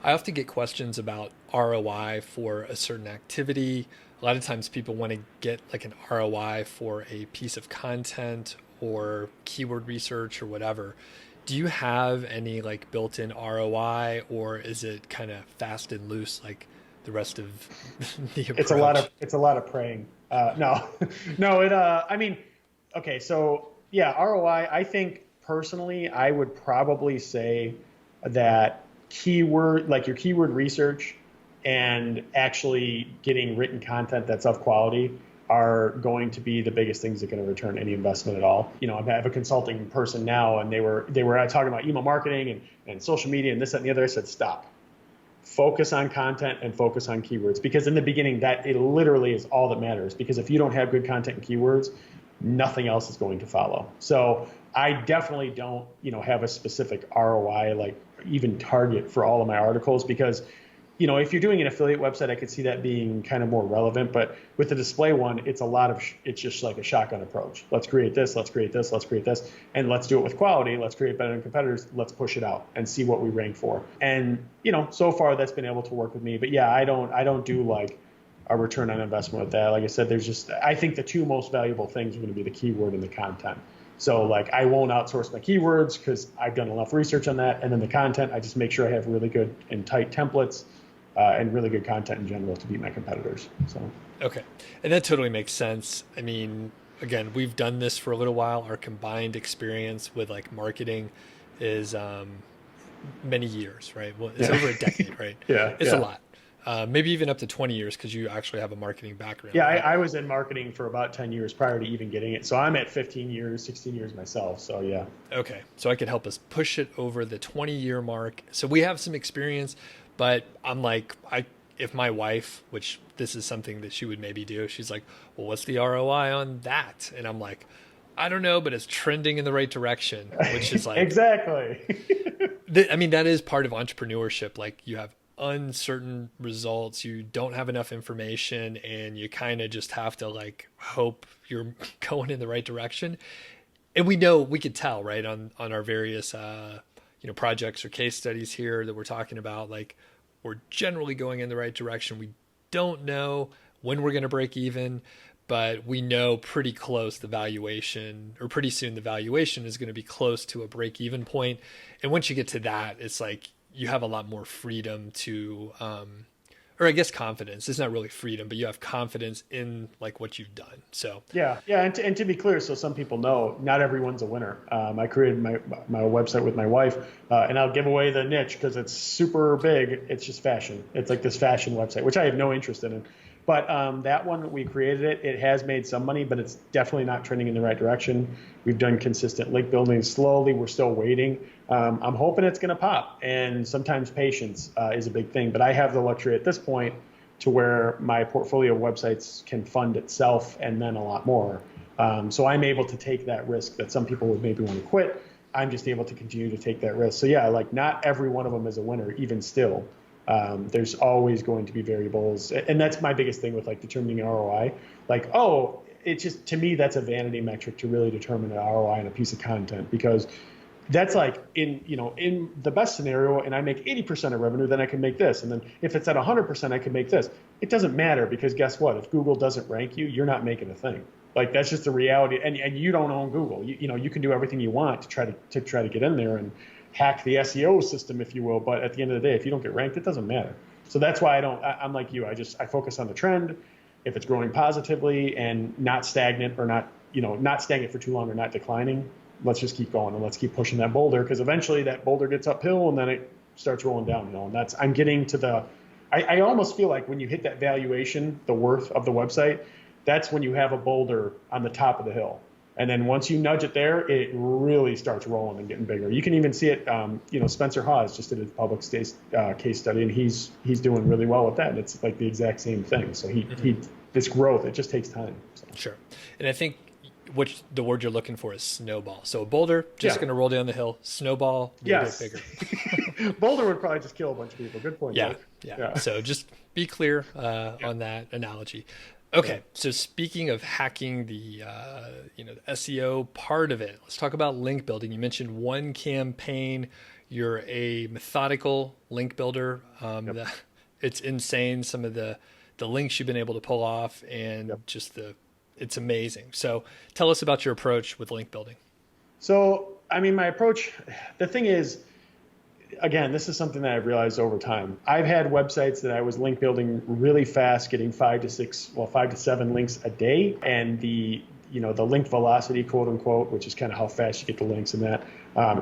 I often get questions about ROI for a certain activity. A lot of times people want to get like an ROI for a piece of content or keyword research or whatever. Do you have any like built-in ROI, or is it kind of fast and loose like the rest of the approach? It's a lot of praying. No, okay. So ROI, I think personally, I would probably say that your keyword research and actually getting written content that's of quality are going to be the biggest things that are going to return any investment at all. I have a consulting person now, and they were talking about email marketing and social media and this, that, and the other. I said, stop. Focus on content and focus on keywords, because in the beginning that it literally is all that matters, because if you don't have good content and keywords, nothing else is going to follow. So I definitely don't, have a specific ROI, like even target for all of my articles, because, if you're doing an affiliate website, I could see that being kind of more relevant. But with the display one, it's just like a shotgun approach. Let's create this, let's create this, let's create this, and let's do it with quality. Let's create better than competitors. Let's push it out and see what we rank for. And, so far that's been able to work with me. But I don't do like a return on investment with that. Like I said, I think the 2 most valuable things are going to be the keyword and the content. So like I won't outsource my keywords because I've done enough research on that. And then the content, I just make sure I have really good and tight templates and really good content in general to beat my competitors. So okay. And that totally makes sense. I mean, again, we've done this for a little while. Our combined experience with like marketing is many years, right? Well, it's over a decade, right? It's a lot. Maybe even up to 20 years because you actually have a marketing background. Yeah, right? I was in marketing for about 10 years prior to even getting it. So I'm at 15 years, 16 years myself. So yeah. Okay. So I could help us push it over the 20-year mark. So we have some experience, but I'm like, if my wife, which this is something that she would maybe do, she's like, well, what's the ROI on that? And I'm like, I don't know, but it's trending in the right direction, which is like exactly. I mean, that is part of entrepreneurship. Like you have uncertain results, you don't have enough information, and you kind of just have to like hope you're going in the right direction. And we could tell, right, on our various projects or case studies here that we're talking about, like we're generally going in the right direction. We don't know when we're going to break even, but we know pretty close the valuation, or pretty soon the valuation is going to be close to a break even point. And once you get to that, it's like you have a lot more freedom to or I guess confidence. It's not really freedom, but you have confidence in like what you've done. So Yeah, yeah, and to be clear, so some people know, not everyone's a winner. I created my website with my wife, and I'll give away the niche because it's super big. It's just fashion. It's like this fashion website, which I have no interest in. But that one, we created it. It has made some money, but it's definitely not trending in the right direction. We've done consistent link building slowly. We're still waiting. I'm hoping it's going to pop, and sometimes patience is a big thing. But I have the luxury at this point to where my portfolio of websites can fund itself and then a lot more. So I'm able to take that risk that some people would maybe want to quit. I'm just able to continue to take that risk. So yeah, like not every one of them is a winner, even still. There's always going to be variables. And that's my biggest thing with like determining ROI. Like, oh, it's just, to me, that's a vanity metric to really determine an ROI on a piece of content, because that's like in the best scenario, and I make 80% of revenue, then I can make this. And then if it's at 100%, I can make this. It doesn't matter, because guess what? If Google doesn't rank you, you're not making a thing. Like that's just the reality. And you don't own Google. You can do everything you want to try to get in there and hack the SEO system, if you will. But at the end of the day, if you don't get ranked, it doesn't matter. So that's why I'm like you. I focus on the trend. If it's growing positively and not stagnant, or not stagnant for too long or not declining, let's just keep going and let's keep pushing that boulder, because eventually that boulder gets uphill and then it starts rolling downhill. And I'm getting to I almost feel like when you hit that valuation, the worth of the website, that's when you have a boulder on the top of the hill. And then once you nudge it there, it really starts rolling and getting bigger. You can even see it. Spencer Hawes just did a public case study, and he's doing really well with that. And it's like the exact same thing. So this growth, it just takes time. So. Sure. And I think the word you're looking for is snowball. So a boulder just going to roll down the hill. Snowball, yes, get bigger. Boulder would probably just kill a bunch of people. Good point. Yeah. So just be clear on that analogy. Okay, so speaking of hacking the the SEO part of it, let's talk about link building. You mentioned one campaign. You're a methodical link builder. It's insane, some of the links you've been able to pull off, and it's amazing. So tell us about your approach with link building. So, I mean, my approach, the thing is, again, this is something that I've realized over time. I've had websites that I was link building really fast, getting 5 to 7 links a day. And the link velocity, quote unquote, which is kind of how fast you get the links in that,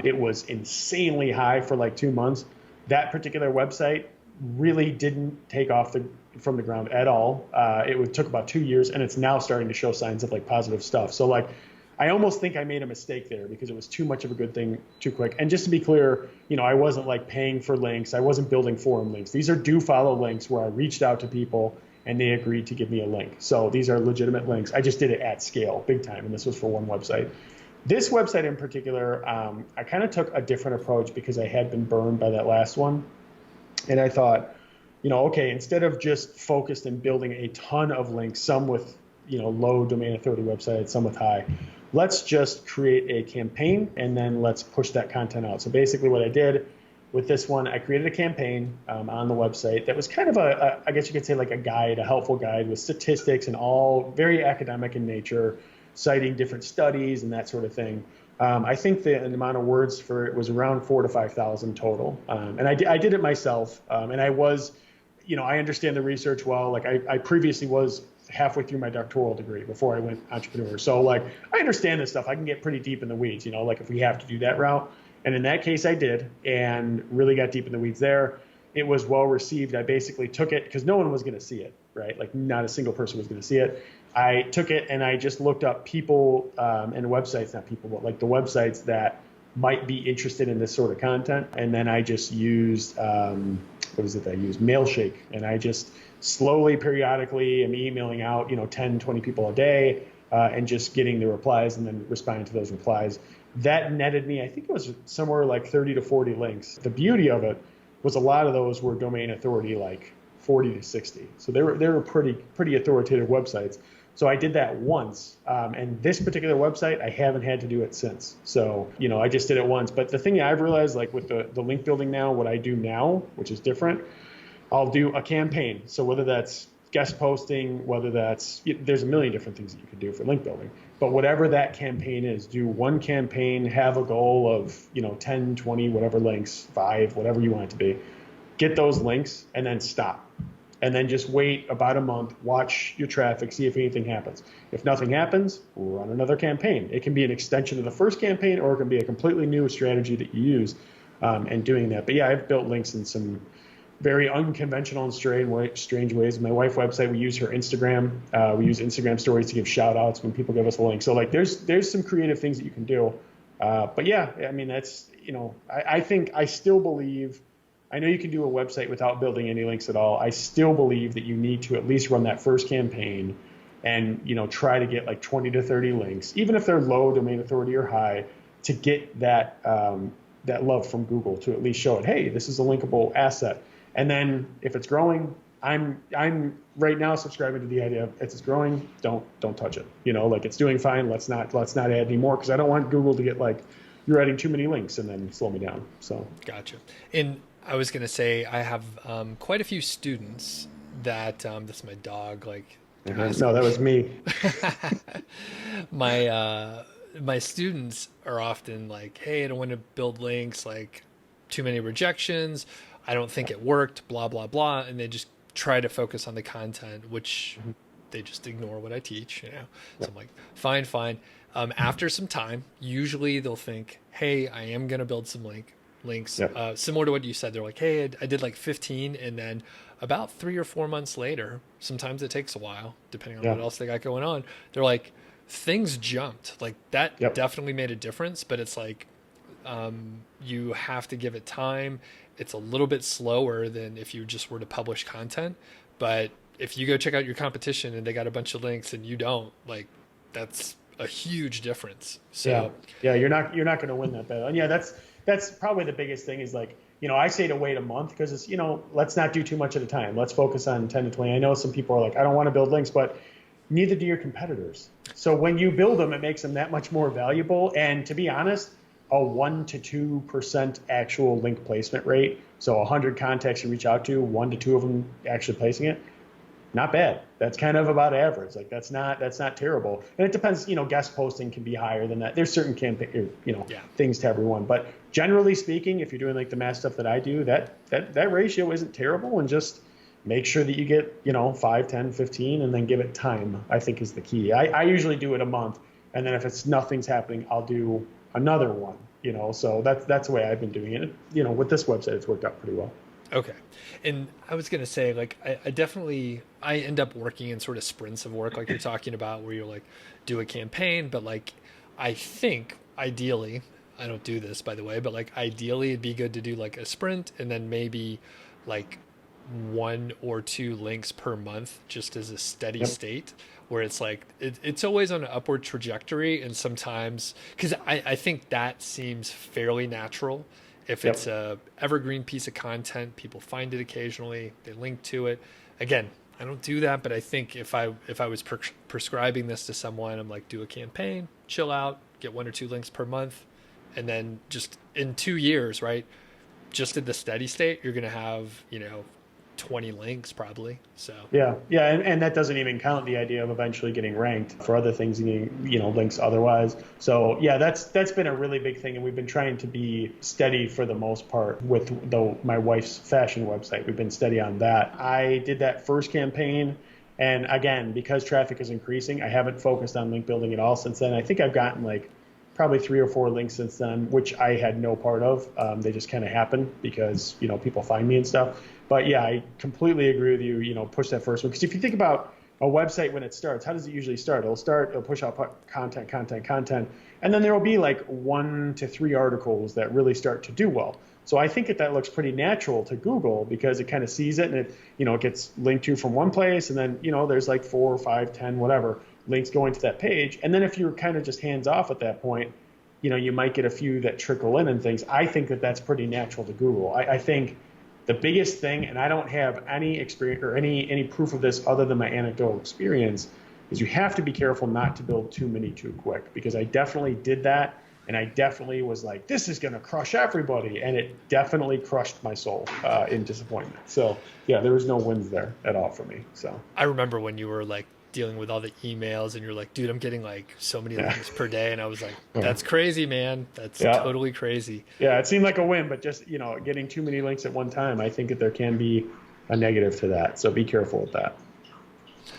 it was insanely high for like 2 months. That particular website really didn't take off from the ground at all. It took about 2 years, and it's now starting to show signs of like positive stuff. So like, I almost think I made a mistake there because it was too much of a good thing too quick. And just to be clear, I wasn't like paying for links. I wasn't building forum links. These are do follow links where I reached out to people and they agreed to give me a link. So these are legitimate links. I just did it at scale, big time. And this was for one website. This website in particular, I kind of took a different approach because I had been burned by that last one. And I thought, okay, instead of just focused in building a ton of links, some with, low domain authority websites, some with high, let's just create a campaign and then let's push that content out. So basically what I did with this one, I created a campaign on the website that was kind of I guess you could say like a helpful guide with statistics and all very academic in nature, citing different studies and that sort of thing. I think the amount of words for it was around 4,000 to 5,000 total. And I did it myself. And I was, I understand the research well. Like I previously was halfway through my doctoral degree before I went entrepreneur. So like, I understand this stuff. I can get pretty deep in the weeds, like if we have to do that route. And in that case I did, and really got deep in the weeds there. It was well received. I basically took it because no one was going to see it, right? Like not a single person was going to see it. I took it and I just looked up people and websites, not people, but like the websites that might be interested in this sort of content. And then I just used, Mailshake. And I just slowly, periodically am emailing out, 10, 20 people a day and just getting the replies and then responding to those replies. That netted me, I think it was somewhere like 30 to 40 links. The beauty of it was a lot of those were domain authority, like 40 to 60. So they were pretty authoritative websites. So I did that once. And this particular website, I haven't had to do it since. So, I just did it once. But the thing I've realized, like with the link building now, what I do now, which is different, I'll do a campaign. So whether that's guest posting, whether that's, there's a million different things that you can do for link building. But whatever that campaign is, do one campaign, have a goal of, 10, 20, whatever links, 5, whatever you want it to be. Get those links and then stop. and then just wait about a month, watch your traffic, see if anything happens. If nothing happens, run another campaign. It can be an extension of the first campaign, or it can be a completely new strategy that you use in doing that. But yeah, I've built links in some very unconventional and strange ways. My wife's website, we use her Instagram. We use Instagram stories to give shout outs when people give us a link. So like there's some creative things that you can do. But yeah, I mean, that's, I think I still believe, I know you can do a website without building any links at all. I still believe that you need to at least run that first campaign and, try to get like 20 to 30 links, even if they're low domain authority or high, to get that love from Google, to at least show it, hey, this is a linkable asset. And then if it's growing, I'm right now subscribing to the idea of, if it's growing, don't touch it. Like, it's doing fine. Let's not add any more, because I don't want Google to get like, you're adding too many links and then slow me down. So gotcha. And I was going to say, I have quite a few students that that's my dog. Like, no, that was me. My students are often like, hey, I don't want to build links, like too many rejections. I don't think it worked, blah, blah, blah. And they just try to focus on the content, which they just ignore what I teach, So I'm like, fine. After some time, usually they'll think, hey, I am going to build some links. Yep. Similar to what you said. They're like, hey, I did like 15. And then about 3 or 4 months later, sometimes it takes a while, depending on what else they got going on. They're like, things jumped. Like, that definitely made a difference. But it's like, you have to give it time. It's a little bit slower than if you just were to publish content. But if you go check out your competition and they got a bunch of links and you don't, like, that's a huge difference. So yeah, you're not going to win that battle. And yeah, that's probably the biggest thing is like, I say to wait a month, because it's, let's not do too much at a time. Let's focus on 10 to 20. I know some people are like, I don't want to build links, but neither do your competitors. So when you build them, it makes them that much more valuable. And to be honest, a 1 to 2% actual link placement rate. So 100 contacts you reach out to, 1 to 2 of them actually placing it. Not bad. That's kind of about average. Like, that's not terrible. And it depends, guest posting can be higher than that. There's certain things to everyone. But generally speaking, if you're doing like the math stuff that I do, that ratio isn't terrible. And just make sure that you get, 5, 10, 15, and then give it time, I think, is the key. I usually do it a month. And then if nothing's happening, I'll do another one, so that's the way I've been doing it. With this website, it's worked out pretty well. Okay. And I was going to say, like, I end up working in sort of sprints of work, like you're talking about, where you're like, do a campaign, but like, I think ideally, I don't do this, by the way, but like, ideally it'd be good to do like a sprint and then maybe like 1 or 2 links per month, just as a steady state, where it's like, it's always on an upward trajectory. And sometimes, because I think that seems fairly natural. If it's a evergreen piece of content, people find it occasionally, they link to it. Again, I don't do that, but I think if I was prescribing this to someone, I'm like, do a campaign, chill out, get 1 or 2 links per month, and then just in 2 years, right? Just in the steady state, you're going to have, 20 links probably. So yeah, and that doesn't even count the idea of eventually getting ranked for other things, links otherwise. So yeah, that's been a really big thing, and we've been trying to be steady for the most part with my wife's fashion website. We've been steady on that. I did that first campaign, and again, because traffic is increasing, I haven't focused on link building at all since then. I think I've gotten like probably 3 or 4 links since then, which I had no part of. They just kind of happened because people find me and stuff. But yeah, I completely agree with you. Push that first one, because if you think about a website when it starts, how does it usually start? It'll push out content, and then there will be like 1 to 3 articles that really start to do well. So I think that looks pretty natural to Google, because it kind of sees it, and it gets linked to from one place, and then there's like 4 or 5, 10, whatever links going to that page. And then if you're kind of just hands off at that point, you might get a few that trickle in and things. I think that's pretty natural to Google. I think the biggest thing, and I don't have any experience or any proof of this other than my anecdotal experience, is you have to be careful not to build too many too quick, because I definitely did that, and I definitely was like, this is going to crush everybody, and it definitely crushed my soul in disappointment. So yeah, there was no wins there at all for me. So I remember when you were like dealing with all the emails and you're like, dude, I'm getting like so many links per day, and I was like, that's crazy, man. That's totally crazy. Yeah, it seemed like a win, but just getting too many links at one time, I think that there can be a negative to that. So be careful with that.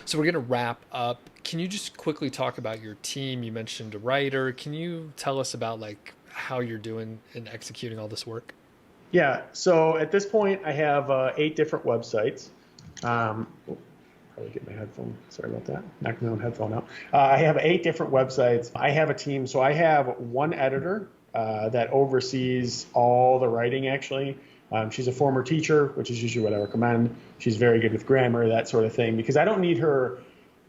So we're going to wrap up. Can you just quickly talk about your team? You mentioned a writer. Can you tell us about like how you're doing in executing all this work? Yeah. So at this point, I have 8 different websites. Probably get my headphone. Sorry about that. Knocked my own headphone out. I have 8 different websites. I have a team. So I have one editor that oversees all the writing, actually. She's a former teacher, which is usually what I recommend. She's very good with grammar, that sort of thing, because I don't need her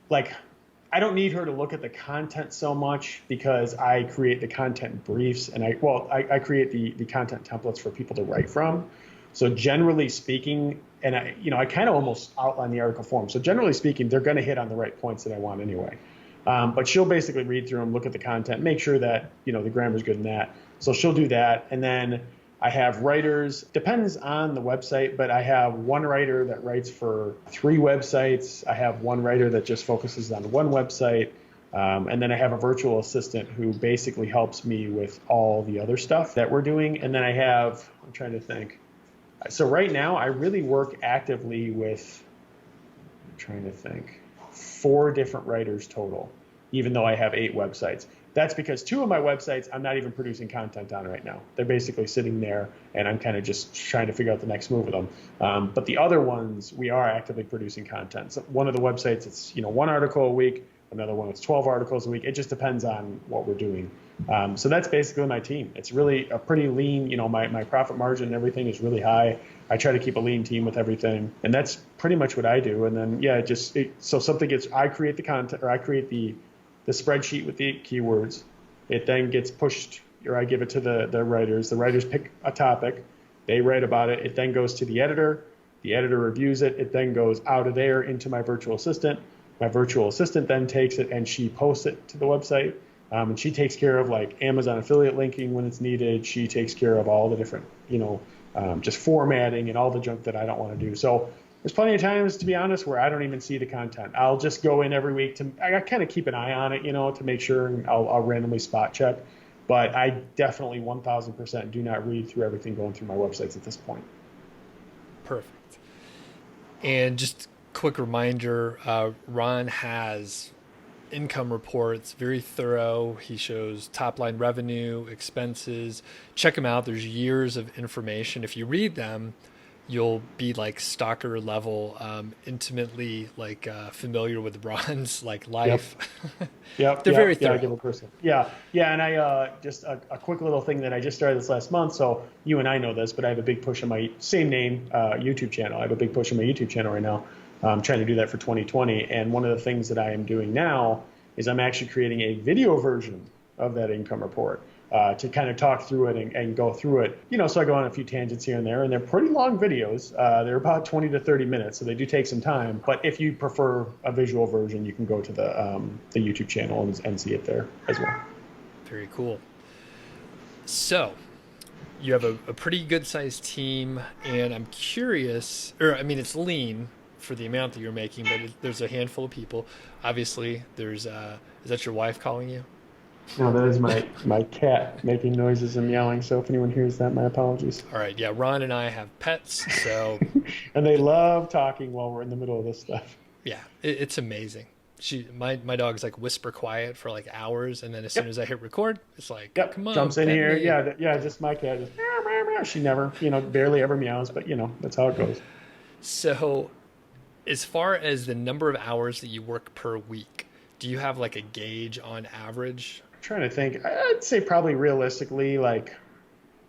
to look at the content so much, because I create the content briefs and I create the content templates for people to write from. So generally speaking, and I kind of almost outline the article form. So generally speaking, they're going to hit on the right points that I want anyway. But she'll basically read through them, look at the content, make sure that, the grammar's good in that. So she'll do that. And then I have writers, depends on the website, but I have one writer that writes for 3 websites. I have one writer that just focuses on one website. And then I have a virtual assistant who basically helps me with all the other stuff that we're doing. And then I'm trying to think. So right now I really work actively with, 4 different writers total, even though I have 8 websites. That's because 2 of my websites I'm not even producing content on right now. They're basically sitting there, and I'm kind of just trying to figure out the next move with them. But the other ones, we are actively producing content. So one of the websites, it's 1 article a week. Another one, it's 12 articles a week. It just depends on what we're doing. So that's basically my team. It's really a pretty lean. My profit margin and everything is really high. I try to keep a lean team with everything, and that's pretty much what I do. And then so something I create the content, or I create the spreadsheet with the keywords. It then gets pushed, or I give it to the writers. The writers pick a topic. They write about it. It then goes to the editor. The editor reviews it. It then goes out of there into my virtual assistant. My virtual assistant then takes it and she posts it to the website. And she takes care of like Amazon affiliate linking when it's needed. She takes care of all the different, just formatting and all the junk that I don't want to do. So there's plenty of times, to be honest, where I don't even see the content. I'll just go in every week I kind of keep an eye on it, to make sure, and I'll randomly spot check. But I definitely 1,000% do not read through everything going through my websites at this point. Perfect. And just quick reminder, Ron has income reports, very thorough. He shows top line revenue, expenses. Check them out. There's years of information. If you read them, you'll be like stalker level, intimately like familiar with Ron's like life. Yep. They're very thorough. I give a person. Yeah. And I just a quick little thing that I just started this last month. So you and I know this, but I have a big push on my same name YouTube channel. I have a big push on my YouTube channel right now. I'm trying to do that for 2020. And one of the things that I am doing now is I'm actually creating a video version of that income report to kind of talk through it and go through it. So I go on a few tangents here and there, and they're pretty long videos. They're about 20 to 30 minutes, so they do take some time. But if you prefer a visual version, you can go to the YouTube channel and see it there as well. Very cool. So you have a pretty good sized team, and I'm curious, it's lean for the amount that you're making, but there's a handful of people. Obviously, there's is that your wife calling you? No, that is my cat making noises and meowing. So if anyone hears that, my apologies. All right, yeah. Ron and I have pets, so and they love talking while we're in the middle of this stuff. Yeah, it's amazing. My dog's like whisper quiet for like hours, and then as soon as I hit record, it's like, come on, jumps in here. Me. Yeah, just my cat just meow, meow, meow. She never, barely ever meows, but that's how it goes. So, as far as the number of hours that you work per week, do you have like a gauge on average? I'm trying to think. I'd say probably realistically like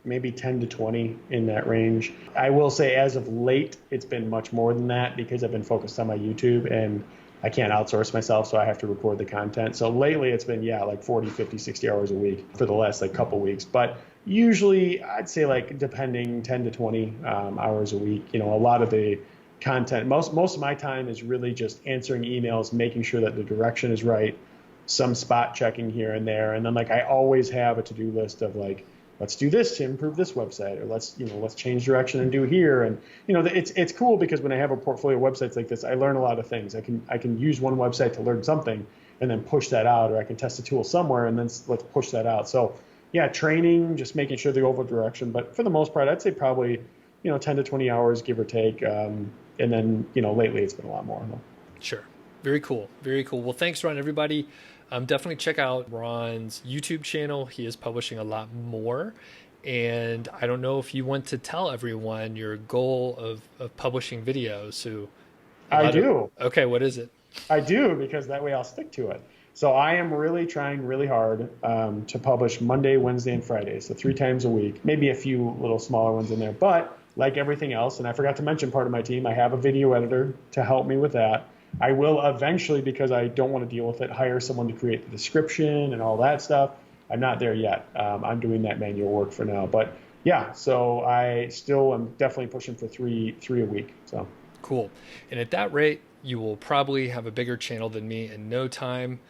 maybe 10 to 20 in that range. I will say as of late, it's been much more than that because I've been focused on my YouTube and I can't outsource myself, so I have to record the content. So lately it's been, like 40, 50, 60 hours a week for the last like couple weeks. But usually I'd say like depending 10 to 20 hours a week. A lot of the content, most of my time is really just answering emails, making sure that the direction is right, some spot checking here and there. And then like I always have a to-do list of like, let's do this to improve this website, or let's change direction and do here. And it's cool because when I have a portfolio of websites like this, I learn a lot of things. I can use one website to learn something and then push that out, or I can test a tool somewhere and then let's push that out. So yeah, training, just making sure the overall direction. But for the most part, I'd say probably 10 to 20 hours, give or take. And then, lately it's been a lot more. Sure. Very cool. Very cool. Well, thanks, Ron, everybody. Definitely check out Ron's YouTube channel. He is publishing a lot more. And I don't know if you want to tell everyone your goal of publishing videos. So I do. Okay, what is it? I do, because that way I'll stick to it. So I am really trying really hard to publish Monday, Wednesday, and Friday. So 3 times a week, maybe a few little smaller ones in there. But like everything else, and I forgot to mention part of my team, I have a video editor to help me with that. I will eventually, because I don't want to deal with it, hire someone to create the description and all that stuff. I'm not there yet. I'm doing that manual work for now. But yeah, so I still am definitely pushing for three a week. So cool. And at that rate, you will probably have a bigger channel than me in no time.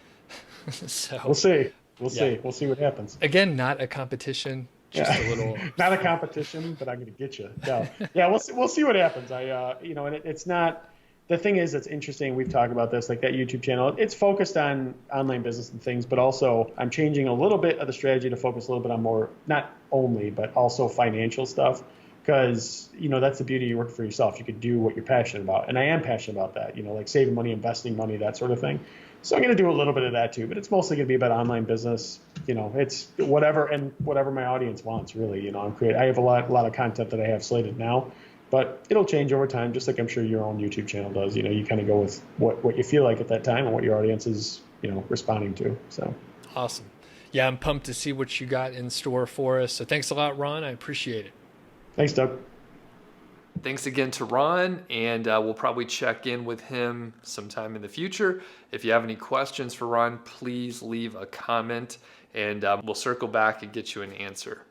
So we'll see. We'll see what happens. Again, not a competition. Just a little. Not a competition, but I'm going to get you. No. Yeah, we'll see what happens. And it's not. The thing is, it's interesting. We've talked about this, like that YouTube channel. It's focused on online business and things, but also I'm changing a little bit of the strategy to focus a little bit on more, not only, but also financial stuff. Because, that's the beauty of you work for yourself. You could do what you're passionate about. And I am passionate about that, like saving money, investing money, that sort of thing. So I'm going to do a little bit of that too, but it's mostly going to be about online business. It's whatever my audience wants, really. I have a lot of content that I have slated now. But it'll change over time, just like I'm sure your own YouTube channel does. You kind of go with what you feel like at that time and what your audience is, responding to. So awesome. Yeah, I'm pumped to see what you got in store for us. So thanks a lot, Ron. I appreciate it. Thanks, Doug. Thanks again to Ron, and we'll probably check in with him sometime in the future. If you have any questions for Ron, please leave a comment, and we'll circle back and get you an answer.